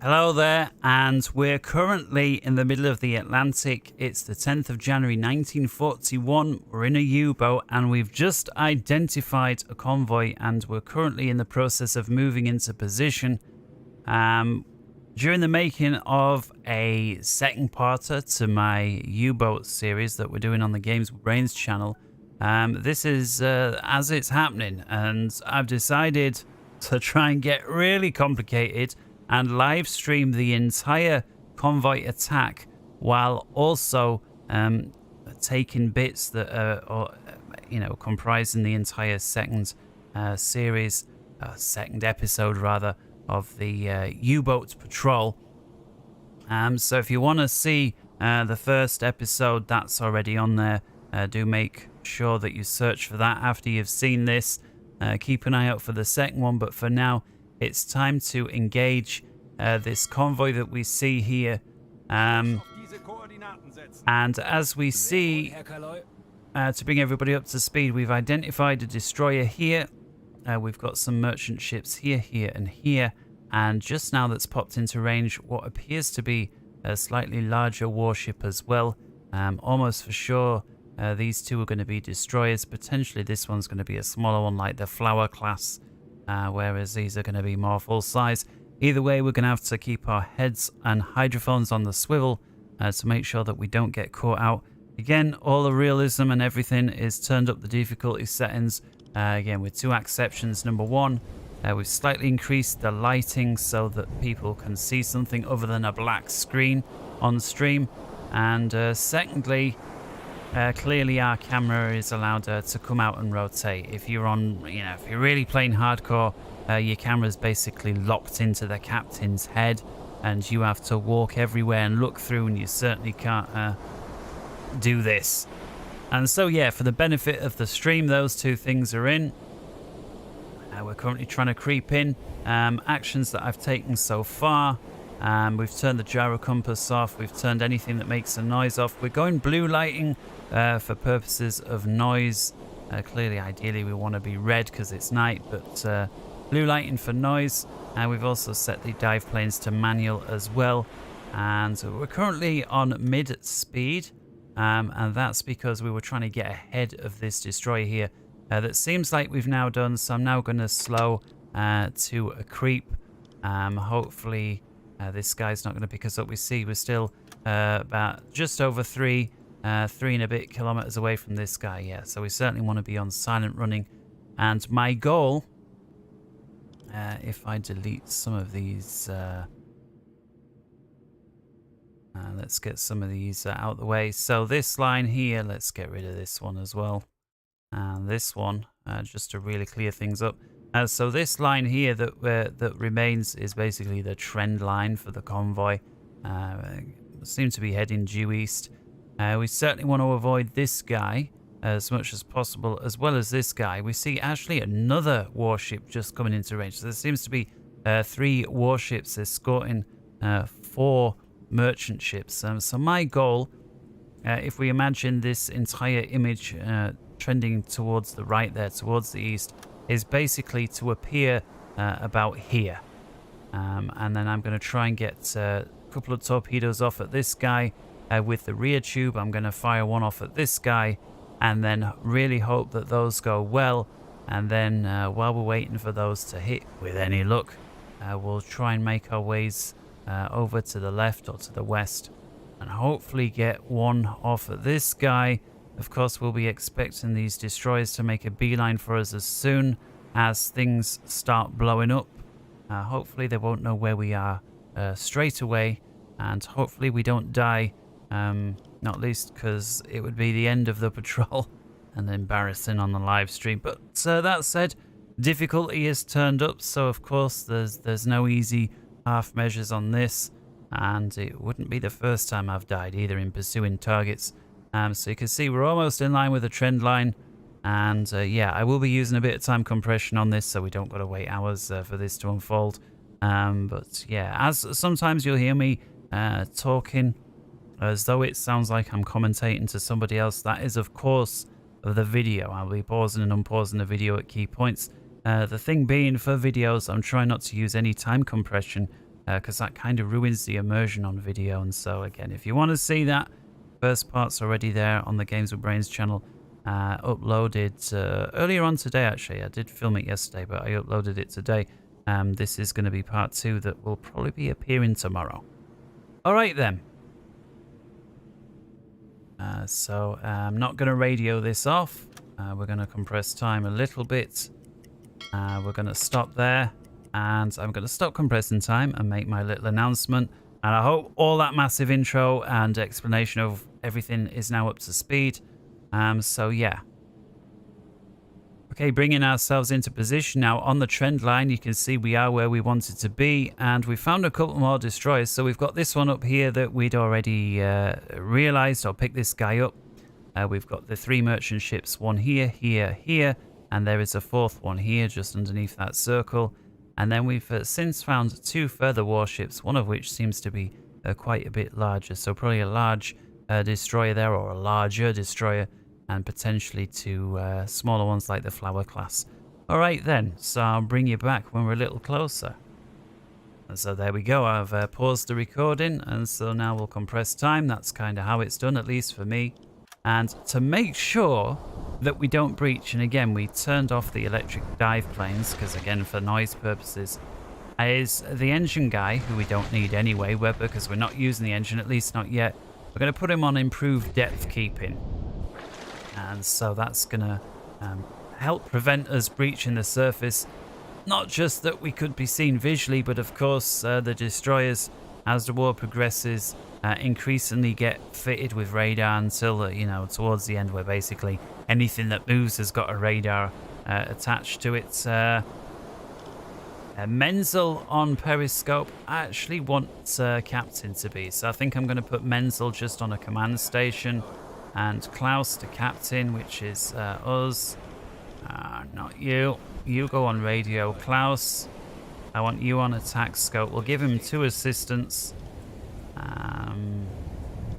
Hello there, and we're currently in the middle of the Atlantic. It's the 10th of January 1941. We're in a U-boat and we've just identified a convoy, and we're currently in the process of moving into position. During the making of a second parter to my U-boat series that we're doing on the Games with Brains channel, this is as it's happening, and I've decided to try and get really complicated and live stream the entire convoy attack while also taking bits that are, comprising the entire second series, second episode rather, of the U-boat patrol. So if you want to see the first episode, that's already on there. Do make sure that you search for that after you've seen this. Keep an eye out for the second one, but for now it's time to engage this convoy that we see here. And as we see, to bring everybody up to speed, we've identified a destroyer here. We've got some merchant ships here, here, and here. And just now that's popped into range what appears to be a slightly larger warship as well. Almost for sure these two are going to be destroyers. Potentially this one's going to be a smaller one like the Flower class. Whereas these are going to be more full size. Either way, we're going to have to keep our heads and hydrophones on the swivel to make sure that we don't get caught out. Again, all the realism and everything is turned up the difficulty settings. Again, with two exceptions. Number one, we've slightly increased the lighting so that people can see something other than a black screen on stream. And secondly, clearly our camera is allowed to come out and rotate. If you're on, if you're really playing hardcore, your camera's basically locked into the captain's head and you have to walk everywhere and look through, and you certainly can't do this. And so yeah, for the benefit of the stream, those two things are in. We're currently trying to creep in. Actions that I've taken so far. We've turned the gyro compass off. We've turned anything that makes a noise off. We're going blue lighting for purposes of noise. Clearly, ideally, we want to be red because it's night, but blue lighting for noise. We've also set the dive planes to manual as well. And we're currently on mid speed. And that's because we were trying to get ahead of this destroyer here. That seems like we've now done, so I'm now going to slow to a creep. Hopefully this guy's not going to pick us up. We see we're still about just over 3 and a bit kilometers away from this guy. Yeah, so we certainly want to be on silent running. And my goal, if I delete some of these, let's get some of these out of the way. So this line here, let's get rid of this one as well. And this one, just to really clear things up. So this line here that remains is basically the trend line for the convoy. Seem to be heading due east. We certainly want to avoid this guy as much as possible, as well as this guy. We see actually another warship just coming into range. So there seems to be 3 warships escorting 4 merchant ships. So my goal, if we imagine this entire image trending towards the right there, towards the east, is basically to appear about here. And then I'm going to try and get a couple of torpedoes off at this guy with the rear tube. I'm going to fire one off at this guy and then really hope that those go well. And then while we're waiting for those to hit with any luck, we'll try and make our ways over to the left or to the west and hopefully get one off at this guy. Of course, we'll be expecting these destroyers to make a beeline for us as soon as things start blowing up. Hopefully they won't know where we are straight away, and hopefully we don't die, not least because it would be the end of the patrol and embarrassing on the live stream. But that said, difficulty is turned up, so of course there's no easy half measures on this, and it wouldn't be the first time I've died either in pursuing targets. So you can see we're almost in line with the trend line. And yeah, I will be using a bit of time compression on this so we don't got to wait hours for this to unfold. But yeah, as sometimes you'll hear me talking as though it sounds like I'm commentating to somebody else. That is, of course, the video. I'll be pausing and unpausing the video at key points. The thing being, for videos, I'm trying not to use any time compression because that kind of ruins the immersion on video. And so again, if you want to see that, first part's already there on the Games with Brains channel. Uploaded earlier on today, actually. I did film it yesterday, but I uploaded it today. This is going to be part 2 that will probably be appearing tomorrow. All right then. So I'm not going to radio this off. We're going to compress time a little bit. We're going to stop there. And I'm going to stop compressing time and make my little announcement. And I hope all that massive intro and explanation of everything is now up to speed. So yeah. Okay, bringing ourselves into position now on the trend line. You can see we are where we wanted to be, and we found a couple more destroyers. So we've got this one up here that we'd already realized. I'll pick this guy up. We've got the 3 merchant ships, one here, here, here, and there is a 4th one here just underneath that circle. And then we've since found 2 further warships, one of which seems to be quite a bit larger. So probably a large destroyer there, or a larger destroyer, and potentially 2 smaller ones like the Flower class. All right then, so I'll bring you back when we're a little closer. And so there we go, I've paused the recording, and so now we'll compress time. That's kind of how it's done, at least for me. And to make sure that we don't breach, and again, we turned off the electric dive planes, because again, for noise purposes, is the engine guy, who we don't need anyway, because we're not using the engine, at least not yet. We're going to put him on improved depth keeping. And so that's going to help prevent us breaching the surface. Not just that we could be seen visually, but of course the destroyers, as the war progresses, increasingly get fitted with radar until, you know, towards the end, where basically anything that moves has got a radar attached to it. Menzel on Periscope. I actually want Captain to be. So I think I'm going to put Menzel just on a command station. And Klaus to Captain, which is us. Not you. You go on radio. Klaus, I want you on attack scope. We'll give him 2 assistants.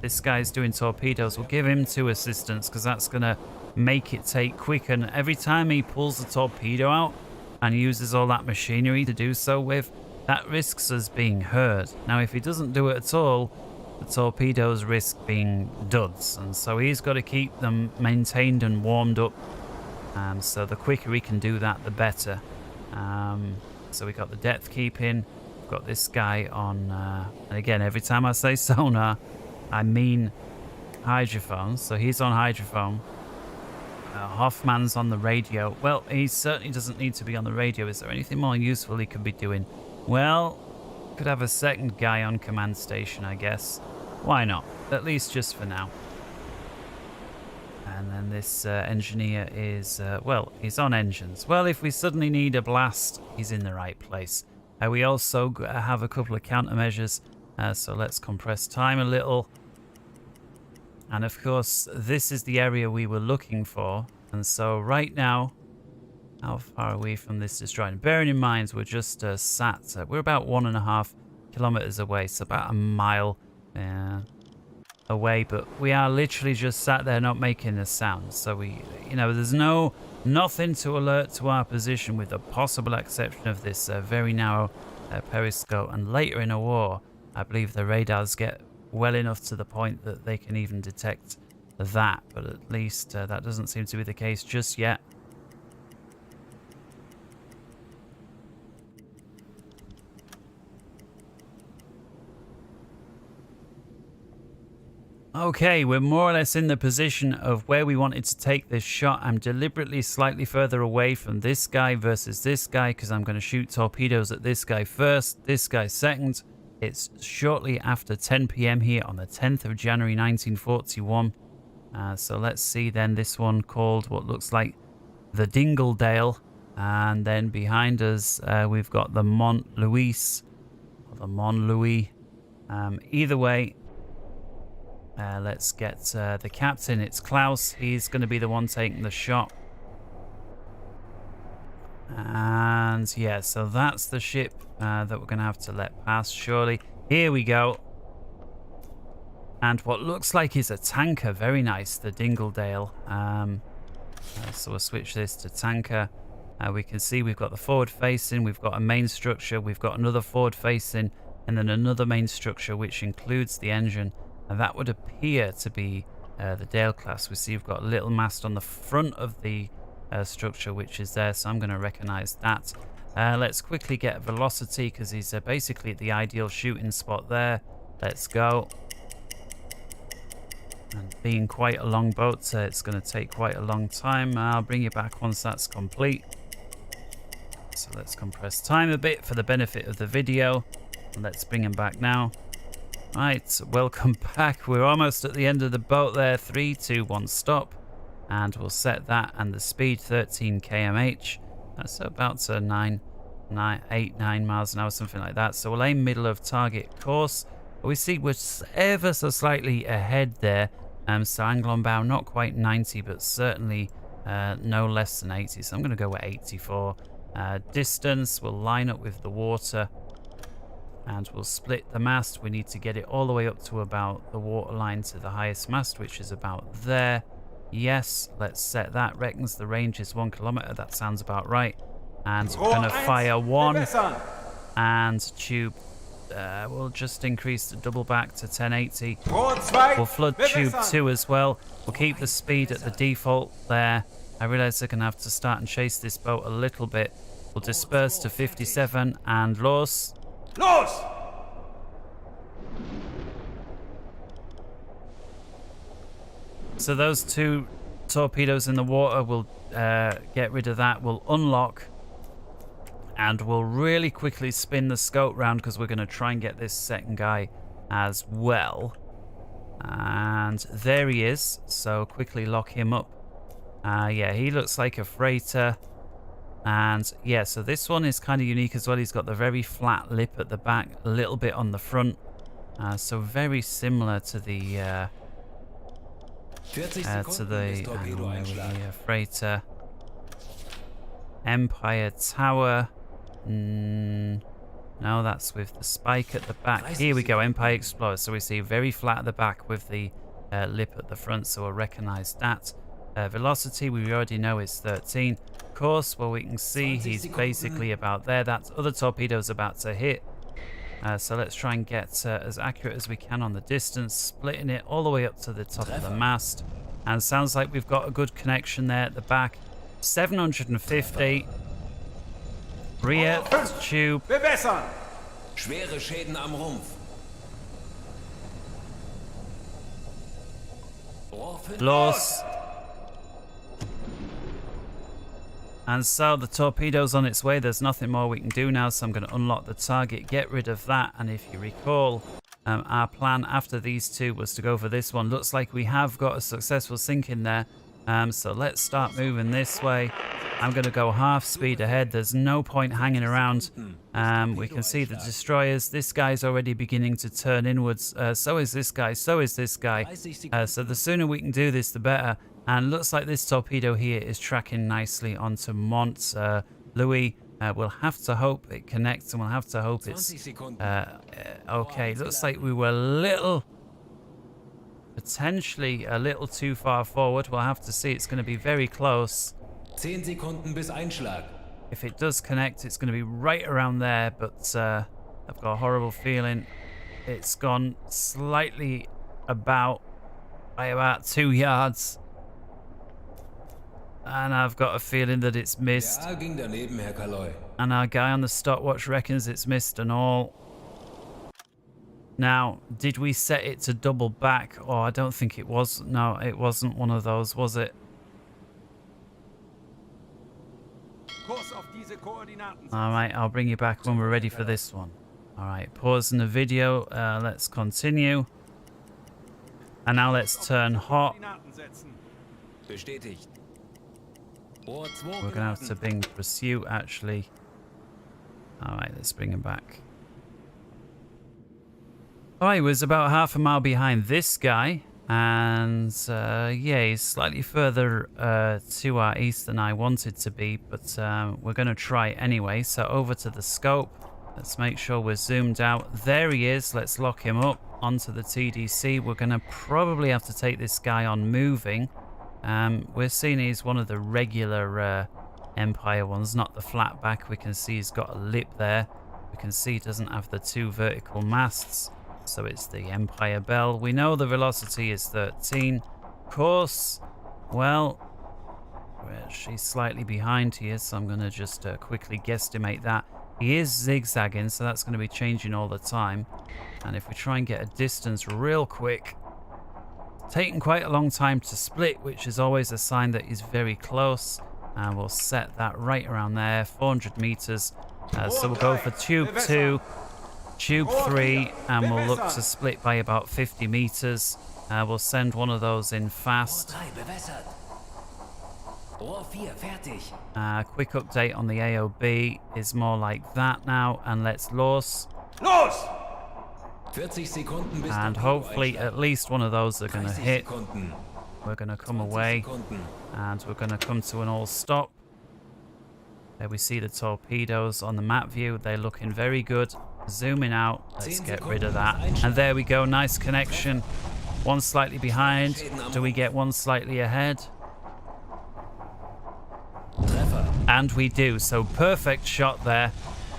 This guy's doing torpedoes. We'll give him 2 assistants because that's going to make it take quicker. And every time he pulls the torpedo out and uses all that machinery to do so with, that risks us being heard. Now, if he doesn't do it at all, the torpedoes risk being duds. And so he's got to keep them maintained and warmed up. So the quicker he can do that, the better. So we got the depth keeping. We've got this guy on, and again, every time I say sonar, I mean hydrophone. So he's on hydrophone. Hoffman's on the radio. Well, he certainly doesn't need to be on the radio. Is there anything more useful he could be doing? Well, could have a second guy on command station, I guess. Why not? At least just for now. And then this engineer is, well, he's on engines. Well, if we suddenly need a blast, he's in the right place. We also have a couple of countermeasures, so let's compress time a little. And of course, this is the area we were looking for. And so right now, how far are we from this destroyer? And bearing in mind, we're just sat, we're about 1.5 kilometers away, so about a mile away, but we are literally just sat there not making a sound. So we, you know, there's nothing to alert to our position, with the possible exception of this very narrow periscope. And later in a war, I believe the radars get well enough to the point that they can even detect that, but at least that doesn't seem to be the case just yet. Okay, we're more or less in the position of where we wanted to take this shot. I'm deliberately slightly further away from this guy versus this guy because I'm going to shoot torpedoes at this guy first, this guy second. It's shortly after 10 p.m. here on the 10th of January 1941. So let's see then, this one called what looks like the Dingledale. And then behind us, we've got the Mont Louis, or the Mont Louis. Either way, let's get the captain. It's Klaus. He's going to be the one taking the shot. And yeah, so that's the ship that we're going to have to let pass, surely. Here we go. And what looks like is a tanker. Very nice, the Dingledale. So we'll switch this to tanker. We can see we've got the forward facing, we've got a main structure, we've got another forward facing, and then another main structure which includes the engine, and that would appear to be the Dale class. We see you've got a little mast on the front of the structure which is there, so I'm going to recognize that. Let's quickly get velocity because he's basically at the ideal shooting spot there. Let's go. And being quite a long boat, it's going to take quite a long time. I'll bring you back once that's complete. So let's compress time a bit for the benefit of the video. Let's bring him back now. Right, welcome back. We're almost at the end of the boat there. 3, 2, 1, stop. And we'll set that and the speed 13 kmh. That's about 8, 9 miles an hour, something like that. So we'll aim middle of target course. We see we're ever so slightly ahead there. So angle on bow, not quite 90, but certainly no less than 80. So I'm going to go with 84. Distance, we'll line up with the water. And we'll split the mast. We need to get it all the way up to about the water line to the highest mast, which is about there. Yes, let's set that. Reckons the range is 1 kilometer. That sounds about right. And we're going to fire 1. And tube. We'll just increase the double back to 1080. We'll flood tube 2 as well. We'll keep the speed at the default there. I realize they're going to have to start and chase this boat a little bit. We'll disperse to 57 and los. Los! So those 2 torpedoes in the water, we'll get rid of that. We'll unlock. And we'll really quickly spin the scope round because we're going to try and get this second guy as well. And there he is. So quickly lock him up. Yeah, he looks like a freighter. And yeah, so this one is kind of unique as well. He's got the very flat lip at the back, a little bit on the front. So very similar to the freighter. Empire Tower. No, that's with the spike at the back. Here we go, Empire Explorer. So we see very flat at the back with the lip at the front, so we'll recognize that. Velocity, we already know is 13. Course, well, we can see he's basically about there. That other torpedo's about to hit. So let's try and get as accurate as we can on the distance, splitting it all the way up to the top of the mast. And sounds like we've got a good connection there at the back. 750. Rear tube. Schwere Schäden am Rumpf. Los. And so the torpedo's on its way. There's nothing more we can do now, so I'm going to unlock the target, get rid of that. And if you recall, our plan after these 2 was to go for this one. Looks like we have got a successful sink in there. So let's start moving this way. I'm going to go half speed ahead. There's no point hanging around. We can see the destroyers. This guy's already beginning to turn inwards. So is this guy. So is this guy. So the sooner we can do this, the better. And looks like this torpedo here is tracking nicely onto Mont Louis. We'll have to hope it connects, and we'll have to hope it's okay. Looks like we were potentially a little too far forward. We'll have to see. It's going to be very close. 10 Sekunden bis Einschlag. If it does connect, it's going to be right around there, but I've got a horrible feeling it's gone slightly by about 2 yards. And I've got a feeling that it's missed. Ja, ging daneben, Herr Kaloy. And our guy on the stopwatch reckons it's missed and all. Now, did we set it to double back? Oh, I don't think it was. No, it wasn't one of those, was it? Alright, I'll bring you back when we're ready for this one. Alright, pausing the video. Let's continue. And now let's turn hot. Bestätigt. We're going to have to bring pursuit, actually. Alright, let's bring him back. Alright, he was about half a mile behind this guy. And, yeah, he's slightly further to our east than I wanted to be. But we're going to try anyway. So over to the scope. Let's make sure we're zoomed out. There he is. Let's lock him up onto the TDC. We're going to probably have to take this guy on moving. We're seeing he's one of the regular Empire ones, not the flat back. We can see he's got a lip there. We can see it doesn't have the 2 vertical masts, so it's the Empire Bell. We know the velocity is 13. Course, well, she's slightly behind here, so I'm going to just quickly guesstimate that. He is zigzagging, so that's going to be changing all the time. And if we try and get a distance real quick, taking quite a long time to split, which is always a sign that he's very close. And we'll set that right around there, 400 meters. So we'll go for tube 2, tube 3, and we'll look to split by about 50 meters. We'll send one of those in fast. Quick update on the AOB is more like that now, and let's los. And hopefully at least one of those are going to hit. We're going to come away, and we're going to come to an all stop. There we see the torpedoes on the map view. They're looking very good. Zooming out, let's get rid of that. And there we go, nice connection. One slightly behind. Do we get one slightly ahead? And we do, so perfect shot there.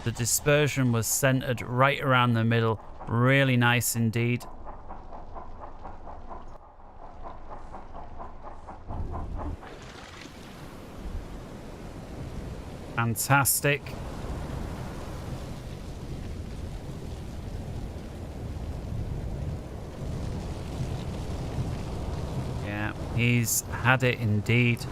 The dispersion was centered right around the middle. Really nice indeed. Fantastic. Yeah, he's had it indeed.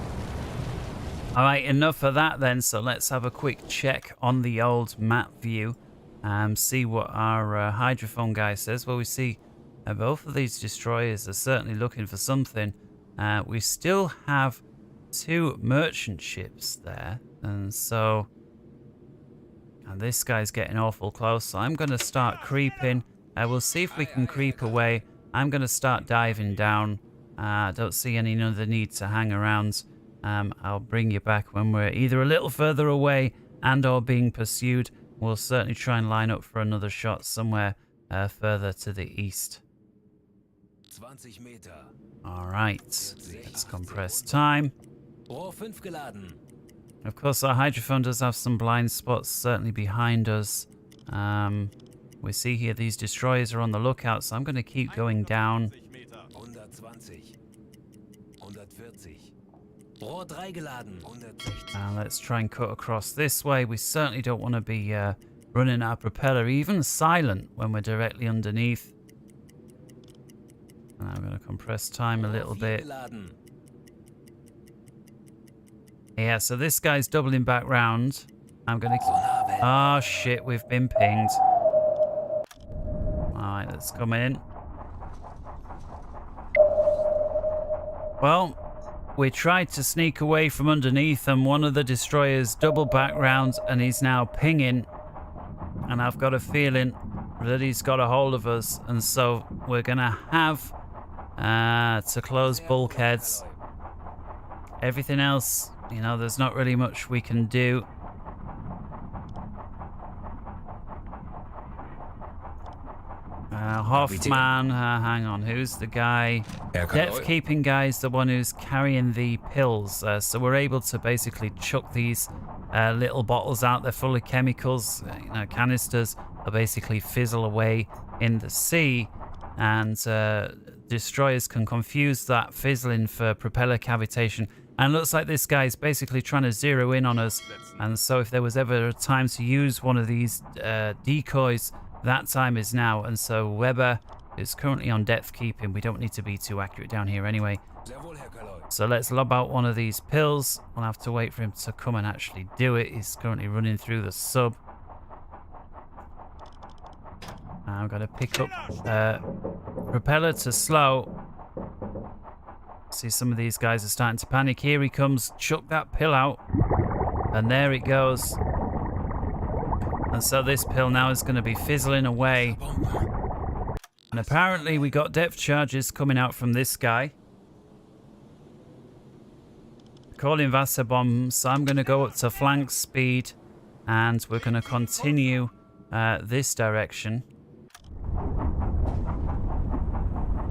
All right, enough of that then. So let's have a quick check on the old map view. See what our hydrophone guy says. Well, we see both of these destroyers are certainly looking for something. We still have 2 merchant ships there. And so... And this guy's getting awful close. So I'm going to start creeping. We'll see if we can creep away. I'm going to start diving down. I don't see any other need to hang around. I'll bring you back when we're either a little further away and or being pursued. We'll certainly try and line up for another shot somewhere further to the east. Alright, let's compress time. Of course, our hydrophone does have some blind spots certainly behind us. We see here these destroyers are on the lookout, so I'm going to keep going down. Let's try and cut across this way. We certainly don't want to be running our propeller even silent when we're directly underneath. And I'm going to compress time a little bit. Yeah, so this guy's doubling back round. I'm going to... Oh, shit, we've been pinged. Alright, let's come in. Well... We tried to sneak away from underneath and one of the destroyers doubled back round and he's now pinging. And I've got a feeling that he's got a hold of us. And so we're going to have to close bulkheads. Everything else, you know, there's not really much we can do. Hoffman, hang on, who's the guy? Depth keeping guy's the one who's carrying the pills. So we're able to basically chuck these little bottles out. They're full of chemicals, you know, canisters. They'll basically fizzle away in the sea. And destroyers can confuse that fizzling for propeller cavitation. And it looks like this guy's basically trying to zero in on us. And so if there was ever a time to use one of these decoys, that time is now. And so Weber is currently on depth keeping. We don't need to be too accurate down here anyway. So let's lob out one of these pills. We'll have to wait for him to come and actually do it. He's currently running through the sub. I'm going to pick up propeller to slow. See, some of these guys are starting to panic. Here he comes. Chuck that pill out. And there it goes. And so this pill now is going to be fizzling away. And apparently we got depth charges coming out from this guy. Calling Wasserbomb. So I'm going to go up to flank speed. And we're going to continue this direction.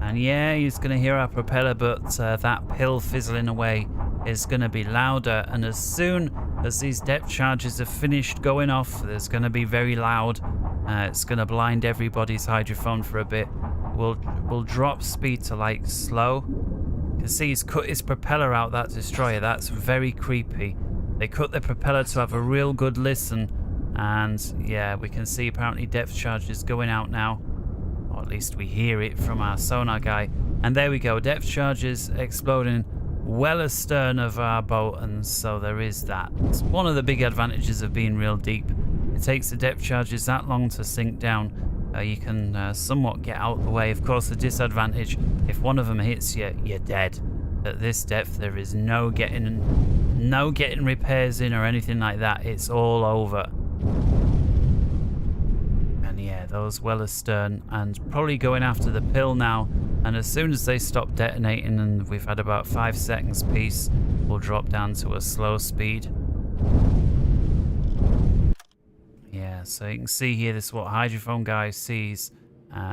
And yeah, he's going to hear our propeller, but that pill fizzling away is going to be louder. And as soon as these depth charges have finished going off. There's going to be very loud. It's going to blind everybody's hydrophone for a bit. We'll drop speed to like slow. You can see he's cut his propeller out, that destroyer. That's very creepy. They cut their propeller to have a real good listen. And yeah, we can see apparently depth charges going out now. Or at least we hear it from our sonar guy. And there we go, depth charges exploding well astern of our boat, and so there is that. It's one of the big advantages of being real deep. It takes the depth charges that long to sink down. You can somewhat get out the way. Of course, the disadvantage, if one of them hits you, you're dead. At this depth, there is no getting repairs in or anything like that. It's all over. And yeah, those well astern and probably going after the pill now. And as soon as they stop detonating, and we've had about 5 seconds peace, we'll drop down to a slow speed. Yeah, so you can see here, this is what hydrophone guy sees,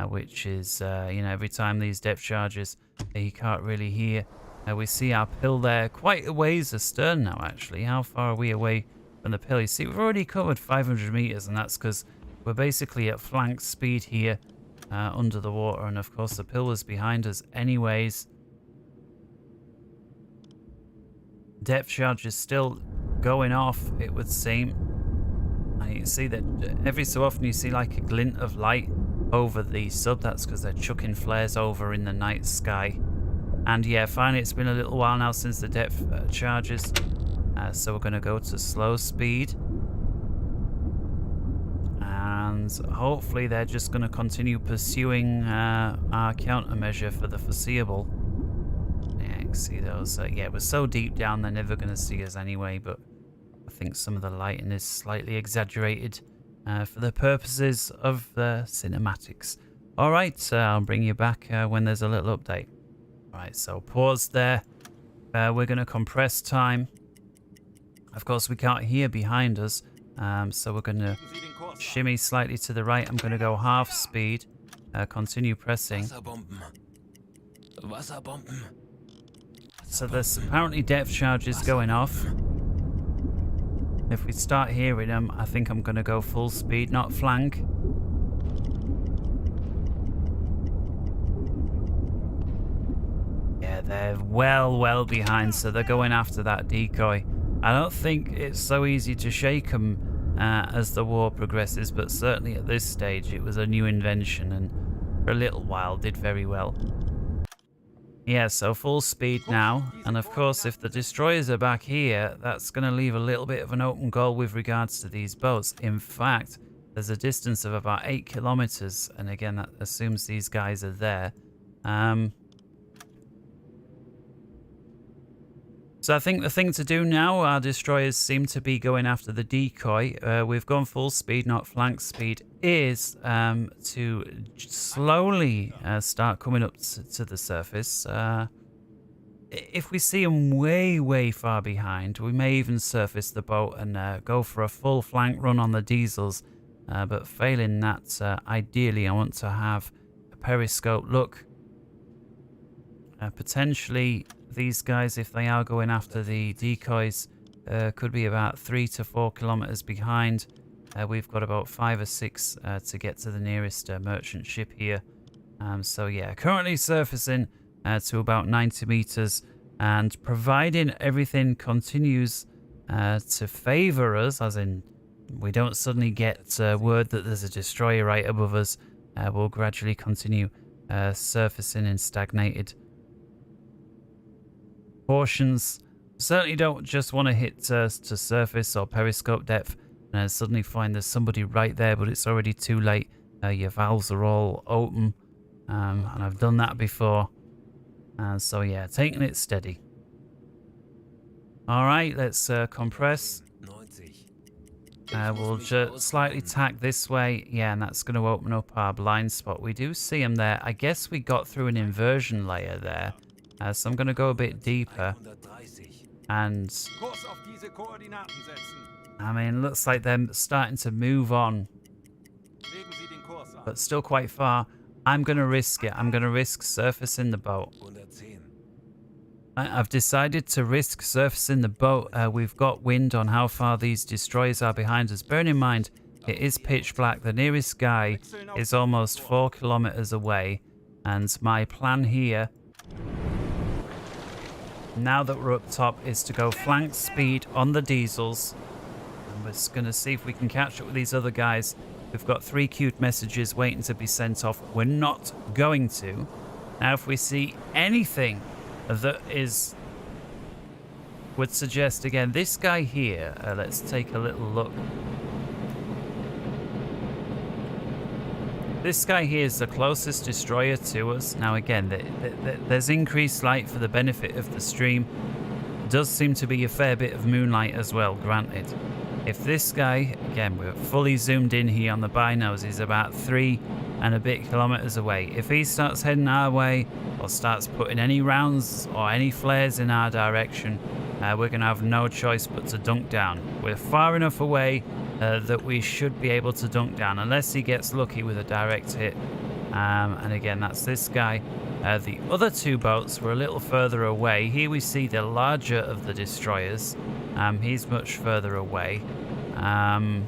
which is, you know, every time these depth charges, he can't really hear. We see our pill there quite a ways astern now, actually. How far are we away from the pill? You see, we've already covered 500 meters, and that's because we're basically at flank speed here under the water, and of course the pill was behind us anyways. Depth charge is still going off, it would seem. And you can see that every so often you see like a glint of light over the sub. That's because they're chucking flares over in the night sky. And yeah, finally, it's been a little while now since the depth charges. So we're going to go to slow speed. And hopefully they're just going to continue pursuing our countermeasure for the foreseeable. Yeah, you can see those. Yeah, we're so deep down, they're never going to see us anyway, but I think some of the lighting is slightly exaggerated for the purposes of the cinematics. Alright, I'll bring you back when there's a little update. Alright, so pause there. We're going to compress time. Of course, we can't hear behind us, so we're going to shimmy slightly to the right. I'm going to go half speed. Continue pressing. So there's apparently depth charges going off. If we start hearing them, I think I'm going to go full speed, not flank. Yeah, they're well behind, so they're going after that decoy. I don't think it's so easy to shake them as the war progresses, but certainly at this stage it was a new invention, and for a little while did very well. Yeah, so full speed now, and of course if the destroyers are back here, that's going to leave a little bit of an open goal with regards to these boats. In fact, there's a distance of about 8 kilometers, and again that assumes these guys are there. So I think the thing to do now, our destroyers seem to be going after the decoy. We've gone full speed, not flank speed, is to slowly start coming up to the surface. If we see them way far behind, we may even surface the boat and go for a full flank run on the diesels. But failing that, ideally I want to have a periscope look. Potentially these guys, if they are going after the decoys, could be about 3 to 4 kilometers behind. We've got about 5 or 6 to get to the nearest merchant ship here. So yeah, currently surfacing to about 90 meters, and providing everything continues to favor us, as in we don't suddenly get word that there's a destroyer right above us, we'll gradually continue surfacing in stagnated portions. Certainly don't just want to hit to surface or periscope depth and suddenly find there's somebody right there, but it's already too late. Your valves are all open, and I've done that before. So yeah, taking it steady. Alright, let's compress. We'll just slightly tack this way. Yeah, and that's going to open up our blind spot. We do see them there. I guess we got through an inversion layer there. So I'm going to go a bit deeper. And I mean, looks like they're starting to move on, but still quite far. I'm going to risk it. I'm going to risk surfacing the boat. I've decided to risk surfacing the boat. We've got wind on how far these destroyers are behind us. Bearing in mind, it is pitch black. The nearest guy is almost 4 kilometers away. And my plan here, now that we're up top, is to go flank speed on the diesels. And we're just going to see if we can catch up with these other guys. We've got 3 queued messages waiting to be sent off. We're not going to. Now, if we see anything that would suggest, again, this guy here, let's take a little look. This guy here is the closest destroyer to us. Now again, there's increased light for the benefit of the stream. Does seem to be a fair bit of moonlight as well, granted. If this guy, again, we're fully zoomed in here on the binos, he's about 3 and a bit kilometers away. If he starts heading our way or starts putting any rounds or any flares in our direction, we're going to have no choice but to dunk down. We're far enough away that we should be able to dunk down, unless he gets lucky with a direct hit. And again, that's this guy. The other 2 boats were a little further away. Here we see the larger of the destroyers. He's much further away. And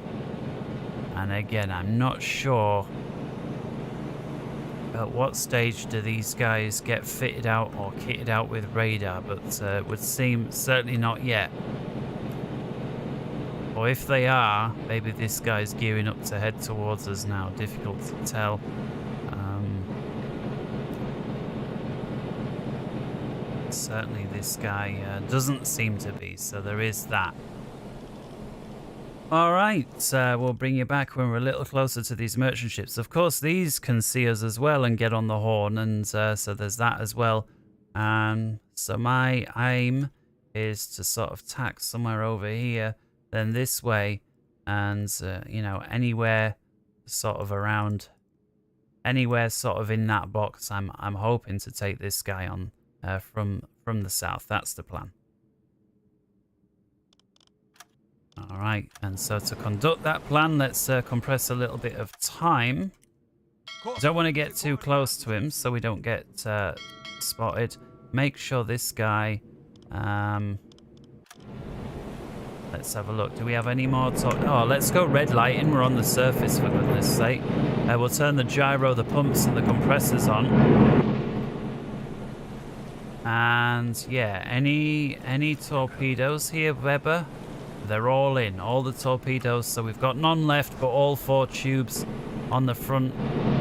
again, I'm not sure at what stage do these guys get fitted out or kitted out with radar, but it would seem certainly not yet. Or if they are, maybe this guy's gearing up to head towards us now. Difficult to tell. Certainly this guy doesn't seem to be, so there is that. Alright, we'll bring you back when we're a little closer to these merchant ships. Of course, these can see us as well and get on the horn, and so there's that as well. So my aim is to sort of tack somewhere over here, then this way, and you know, anywhere sort of around, anywhere sort of in that box. I'm hoping to take this guy on from the south. That's the plan. All right, and so to conduct that plan, let's compress a little bit of time. Don't want to get too close to him so we don't get spotted. Make sure this guy. Let's have a look. Do we have any more? Oh, let's go red lighting. We're on the surface, for goodness sake. We'll turn the gyro, the pumps, and the compressors on. And yeah, any torpedoes here, Weber? They're all in, all the torpedoes. So we've got none left, but all 4 tubes on the front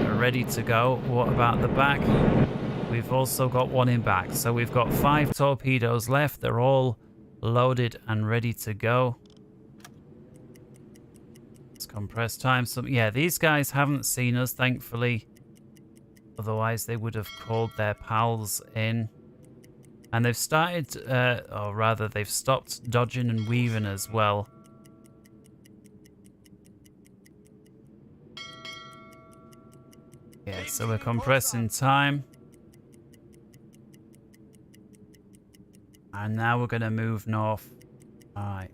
are ready to go. What about the back? We've also got 1 in back. So we've got 5 torpedoes left. They're all loaded and ready to go. Let's compress time. Yeah, these guys haven't seen us, thankfully. Otherwise, they would have called their pals in. And they've started, or rather, they've stopped dodging and weaving as well. Yeah, so we're compressing time. And now we're going to move north. Alright.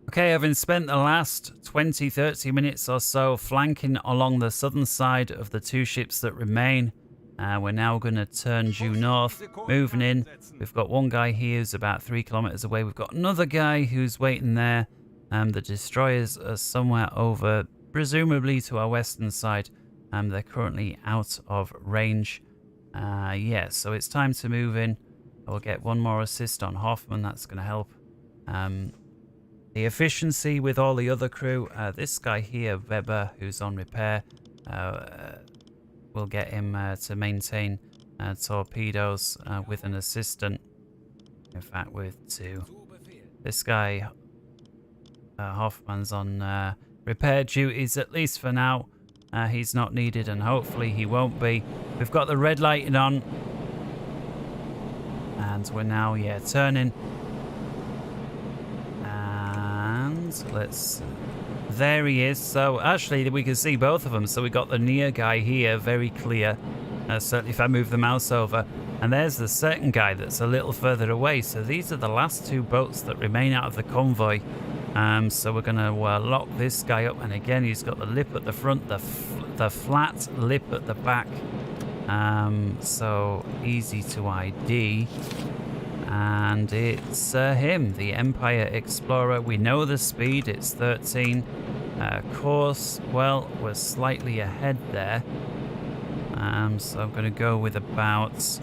Okay, having spent the last 20-30 minutes or so flanking along the southern side of the 2 ships that remain, we're now going to turn due north, moving in. We've got 1 guy here who's about 3 kilometers away. We've got another guy who's waiting there. The destroyers are somewhere over, presumably to our western side. They're currently out of range. Yeah, so it's time to move in. We'll get 1 more assist on Hoffman. That's going to help the efficiency with all the other crew. This guy here, Weber, who's on repair, we'll get him to maintain torpedoes with an assistant. In fact, with 2. This guy, Hoffman's on repair duties, at least for now. He's not needed, and hopefully he won't be. We've got the red lighting on. And we're now, yeah, turning. And let's... There he is. So actually we can see both of them. So we got the near guy here, very clear. Certainly if I move the mouse over. And there's the second guy that's a little further away. So these are the last 2 boats that remain out of the convoy. So we're going to lock this guy up. And again, he's got the lip at the front, the flat lip at the back. So easy to ID. And it's him, the Empire Explorer. We know the speed, it's 13. Course, well, we're slightly ahead there. So I'm going to go with about...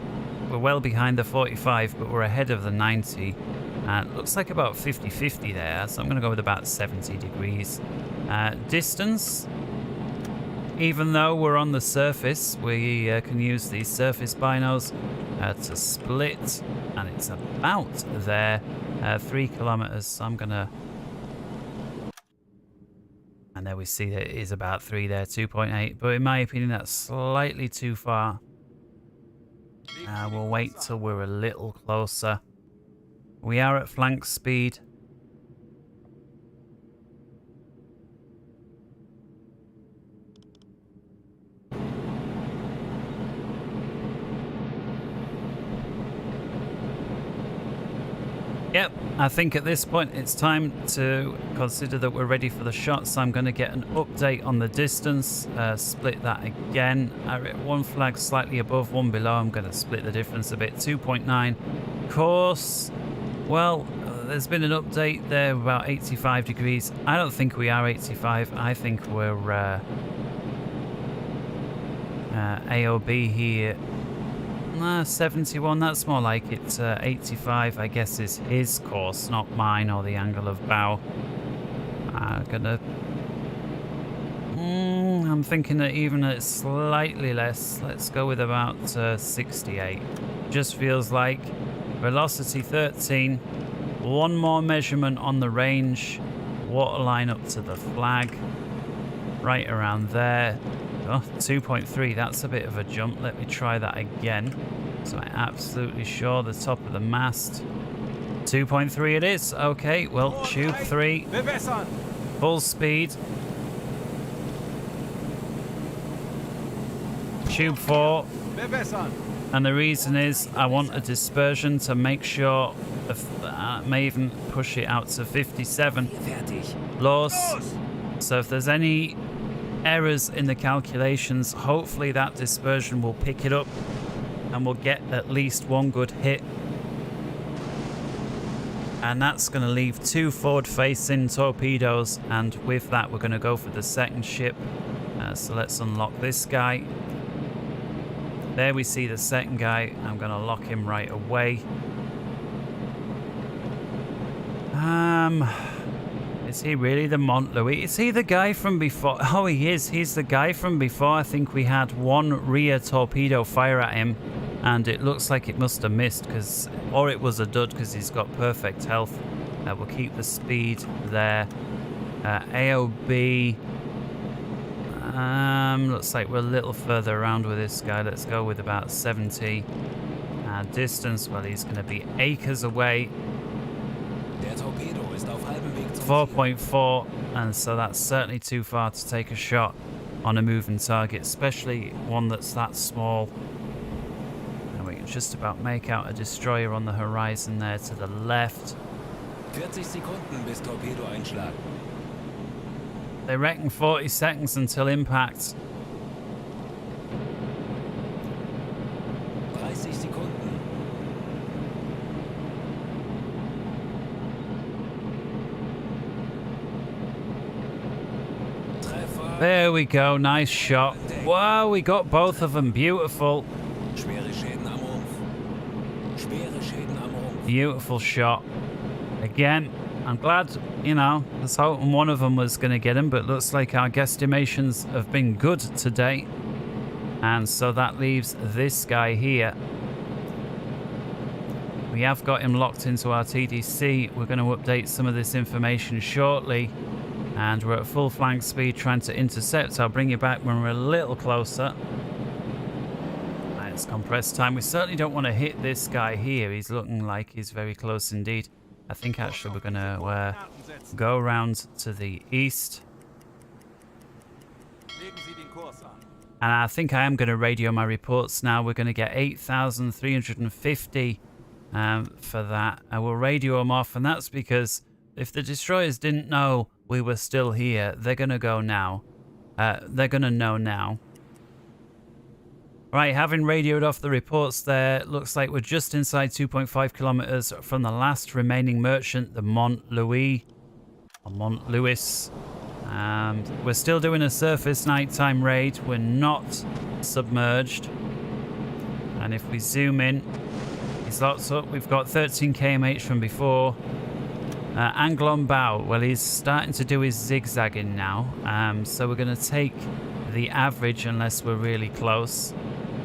We're well behind the 45, but we're ahead of the 90. Looks like about 50-50 there, so I'm going to go with about 70 degrees. Distance, even though we're on the surface, we can use these surface binos to split, and it's about there, 3 kilometers. So I'm going to... And there we see that it is about 3 there, 2.8. But in my opinion, that's slightly too far. We'll wait till we're a little closer. We are at flank speed. Yep, I think at this point it's time to consider that we're ready for the shot, so I'm going to get an update on the distance, split that again. One flag slightly above, one below. I'm going to split the difference a bit. 2.9. Course, well, there's been an update there about 85 degrees. I don't think we are 85. I think we're AOB here. 71, that's more like it. 85, I guess, is his course, not mine or the angle of bow. I'm thinking that even at slightly less, let's go with about 68. Just feels like velocity 13. One more measurement on the range. Waterline up to the flag. Right around there. Oh, 2.3, that's a bit of a jump. Let me try that again. So I'm absolutely sure the top of the mast. 2.3 it is. Okay, well, tube 3. Full speed. Tube 4. And the reason is I want a dispersion to make sure, I may even push it out to 57. Los. So if there's any errors in the calculations, hopefully that dispersion will pick it up and we'll get at least one good hit, and that's going to leave 2 forward facing torpedoes, and with that we're going to go for the second ship. So let's unlock this guy. There we see the second guy. I'm going to lock him right away. Is he really the Montlouis? Is he the guy from before? Oh, he is. He's the guy from before. I think we had one rear torpedo fire at him, and it looks like it must have missed, or it was a dud because he's got perfect health. We'll keep the speed there. AOB. Looks like we're a little further around with this guy. Let's go with about 70. Distance, well, he's going to be acres away. 4.4, and so that's certainly too far to take a shot on a moving target, especially one that's that small. And we can just about make out a destroyer on the horizon there to the left. 40 Sekunden bis Torpedoeinschlag. They reckon 40 seconds until impact. 30 Sekunden. There we go, nice shot. Wow, we got both of them, beautiful. Schwere Schäden am Rumpf. Schwere Schäden am Rumpf. Beautiful shot. Again, I'm glad, you know, I was hoping one of them was going to get him, but looks like our guesstimations have been good today. And so that leaves this guy here. We have got him locked into our TDC. We're going to update some of this information shortly. And we're at full flank speed trying to intercept. I'll bring you back when we're a little closer. It's compressed time. We certainly don't want to hit this guy here. He's looking like he's very close indeed. I think actually we're going to go around to the east. And I think I am going to radio my reports now. We're going to get 8,350 for that. I will radio them off, and that's because if the destroyers didn't know we were still here, they're going to go now. They're going to know now. Right, having radioed off the reports there, looks like we're just inside 2.5 kilometers from the last remaining merchant, the Mont Louis, or Mont Louis. And we're still doing a surface nighttime raid. We're not submerged. And if we zoom in, he's locked up. We've got 13 kmh from before. Angle on bow. Well, he's starting to do his zigzagging now. So we're going to take the average unless we're really close.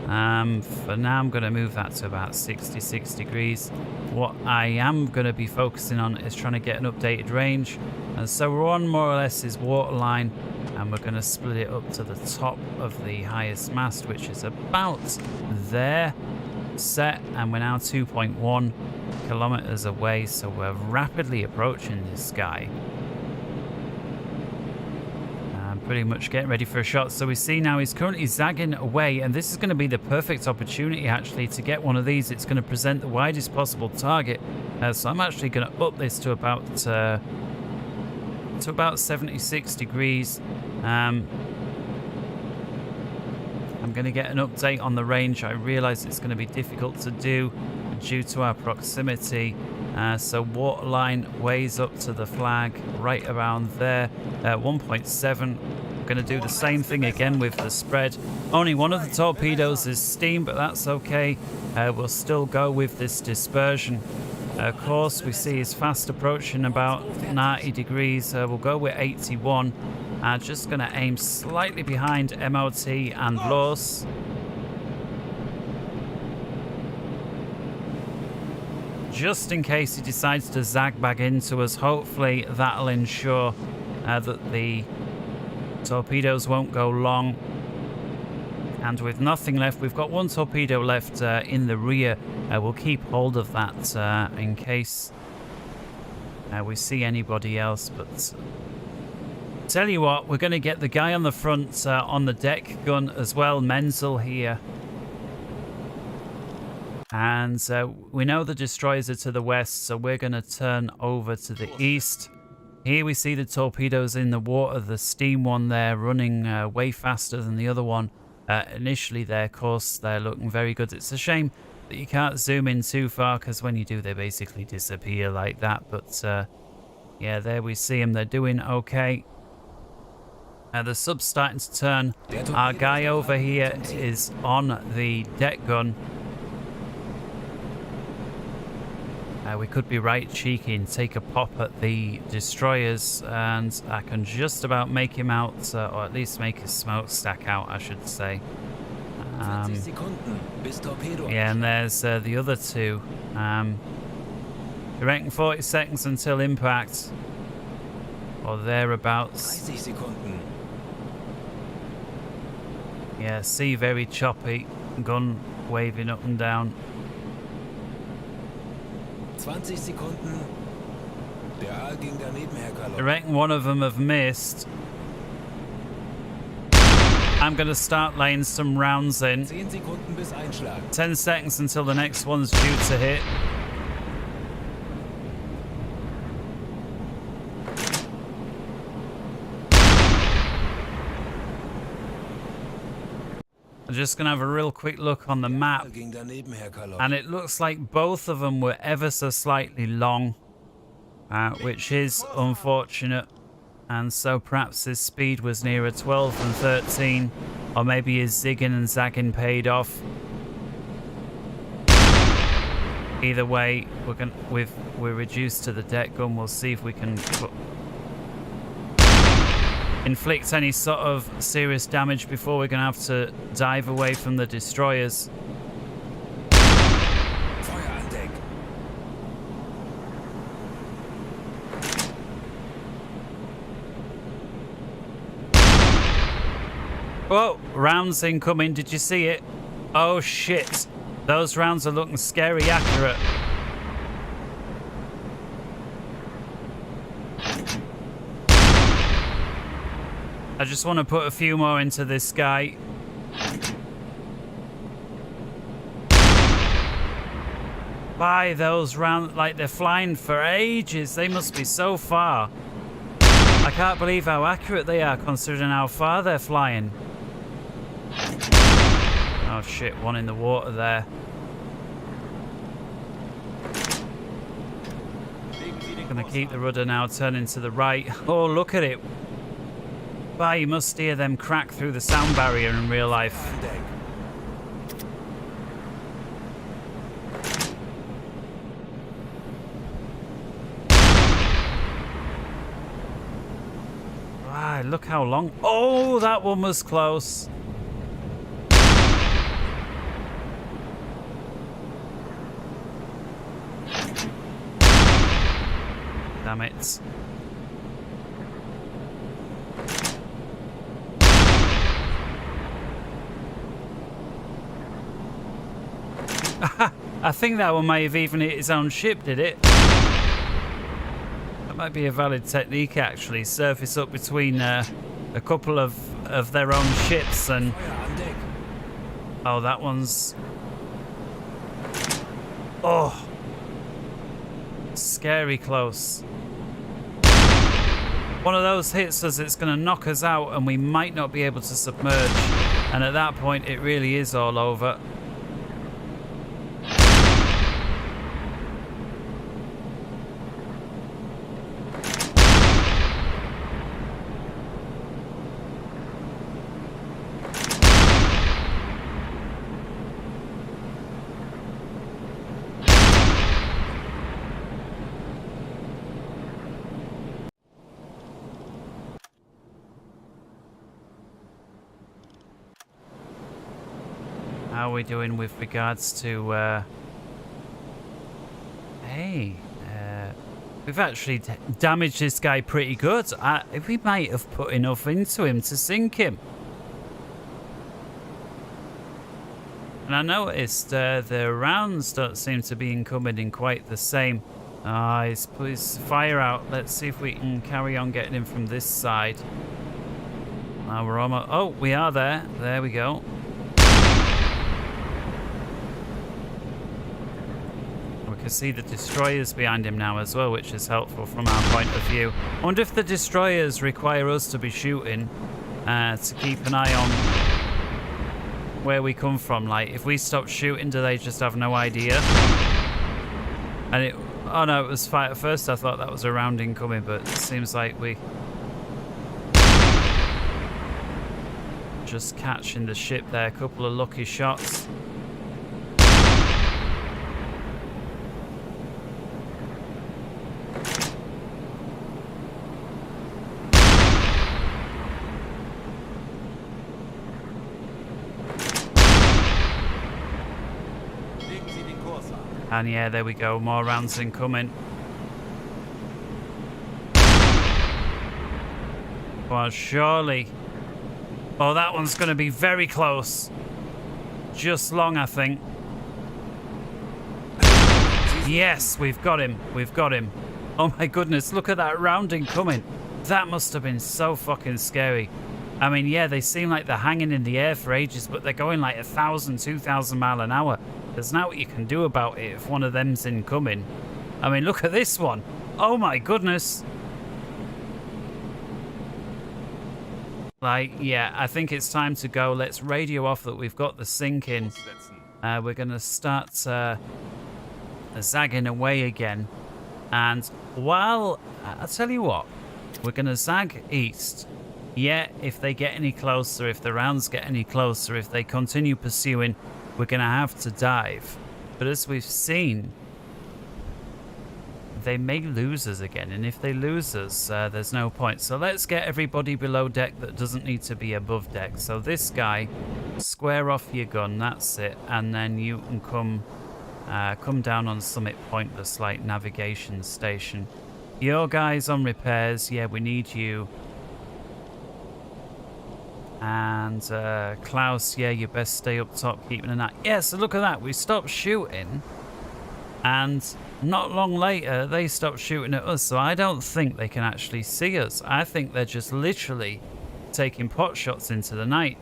For now, I'm going to move that to about 66 degrees. What I am going to be focusing on is trying to get an updated range. And so we're on more or less his waterline, and we're going to split it up to the top of the highest mast, which is about there. Set, and we're now 2.1 kilometers away, so we're rapidly approaching this guy. Pretty much getting ready for a shot. So we see now he's currently zagging away, and this is going to be the perfect opportunity actually to get one of these. It's going to present the widest possible target. So I'm actually going to up this to about 76 degrees. I'm going to get an update on the range. I realize it's going to be difficult to do due to our proximity. So waterline ways up to the flag right around there, 1.7. We're going to do the same thing again with the spread. Only one of the torpedoes is steam, but that's okay. We'll still go with this dispersion. Of course, we see he's fast approaching about 90 degrees. We'll go with 81. Just going to aim slightly behind MOT and Los. Just in case he decides to zag back into us. Hopefully that'll ensure that the torpedoes won't go long. And with nothing left, we've got one torpedo left in the rear. We'll keep hold of that in case we see anybody else. But tell you what, we're going to get the guy on the front on the deck gun as well, Menzel here. And we know the destroyers are to the west, so we're going to turn over to the east. Here we see the torpedoes in the water, the steam one there running way faster than the other one. Initially their course, they're looking very good. It's a shame that you can't zoom in too far, because when you do, they basically disappear like that. But yeah, there we see them. They're doing okay. The sub's starting to turn. Our guy over here is on the deck gun. We could be right cheeky and take a pop at the destroyers, and I can just about make him out, or at least make his smokestack out, I should say. Yeah, and there's the other two. I reckon 40 seconds until impact, or thereabouts. Yeah, sea very choppy, gun waving up and down. 20 Sekunden. Der Aal ging daneben, Herr Gallop. I reckon one of them have missed. I'm going to start laying some rounds in. 10 Sekunden bis Einschlag. 10 seconds until the next one's due to hit. I'm just going to have a real quick look on the map, and it looks like both of them were ever so slightly long, which is unfortunate. And so perhaps his speed was nearer 12 than 13, or maybe his zigging and zagging paid off. Either way, we're reduced to the deck gun. We'll see if we can inflict any sort of serious damage before we're going to have to dive away from the destroyers. Feuer an Deck. Whoa, rounds incoming. Did you see it? Oh shit. Those rounds are looking scary accurate. I just want to put a few more into this guy. Why, those rounds, like they're flying for ages. They must be so far. I can't believe how accurate they are considering how far they're flying. Oh shit, one in the water there. Gonna keep the rudder now turning to the right. Oh, look at it. Bah, you must hear them crack through the sound barrier in real life. Ah, look how long. Oh, that one was close. Damn it. I think that one may have even hit his own ship, did it? That might be a valid technique, actually. Surface up between a couple of their own ships and... Oh, that one's... Oh! Scary close. One of those hits us, it's going to knock us out and we might not be able to submerge. And at that point, it really is all over. How are we doing with regards to... Hey, we've actually damaged this guy pretty good. We might have put enough into him to sink him. And I noticed the rounds don't seem to be incoming in quite the same. He's fire out. Let's see if we can carry on getting him from this side. We're almost... Oh, we are there. There we go. We can see the destroyers behind him now as well, which is helpful from our point of view. I wonder if the destroyers require us to be shooting to keep an eye on where we come from. Like, if we stop shooting, do they just have no idea? And it... Oh no, it was fight. At first I thought that was a round incoming, but it seems like we... Just catching the ship there. A couple of lucky shots. And yeah, there we go. More rounds incoming. Well, surely. Oh, that one's going to be very close. Just long, I think. Yes, we've got him. We've got him. Oh my goodness, look at that round incoming. That must have been so fucking scary. I mean, yeah, they seem like they're hanging in the air for ages, but they're going like 1,000, 2,000 miles an hour. There's not what you can do about it if one of them's incoming. I mean, look at this one. Oh my goodness. Like, yeah, I think it's time to go. Let's radio off that we've got the sink in. We're going to start zagging away again. And while, I'll tell you what, we're going to zag east. Yeah, if they get any closer, if the rounds get any closer, if they continue pursuing, we're going to have to dive. But as we've seen, they may lose us again. And if they lose us, there's no point. So let's get everybody below deck that doesn't need to be above deck. So this guy, square off your gun, that's it. And then you can come down on Summit Point, the slight navigation station. Your guys on repairs, yeah, we need you. And Klaus, yeah, you best stay up top, keeping an eye. Yeah, so look at that. We stopped shooting, and not long later, they stopped shooting at us. So I don't think they can actually see us. I think they're just literally taking pot shots into the night.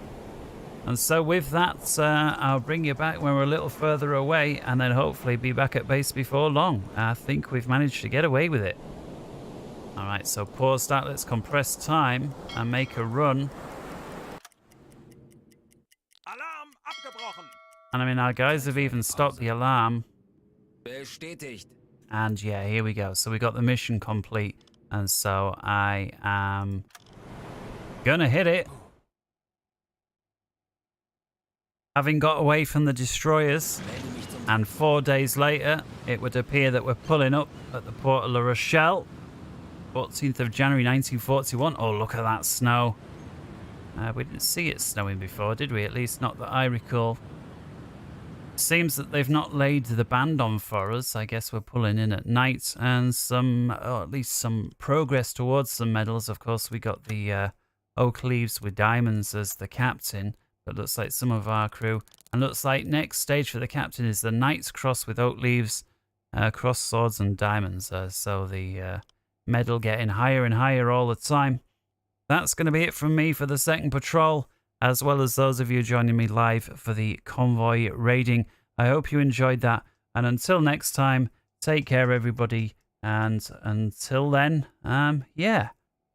And so with that, I'll bring you back when we're a little further away, and then hopefully be back at base before long. I think we've managed to get away with it. All right, so pause that. Let's compress time and make a run. Alarm abgebrochen. And I mean, our guys have even stopped the alarm. Bestätigt. And yeah, here we go. So we got the mission complete. And so I am gonna hit it. Having got away from the destroyers, and 4 days later, it would appear that we're pulling up at the port of La Rochelle, 14th of January 1941. Oh, look at that snow. We didn't see it snowing before, did we? At least not that I recall. Seems that they've not laid the band on for us. I guess we're pulling in at night, and at least some progress towards some medals. Of course, we got the oak leaves with diamonds as the captain. But looks like some of our crew. And looks like next stage for the captain is the Knight's Cross with oak leaves, cross swords and diamonds. So the medal getting higher and higher all the time. That's going to be it from me for the second patrol, as well as those of you joining me live for the convoy raiding. I hope you enjoyed that. And until next time, take care everybody. And until then, yeah.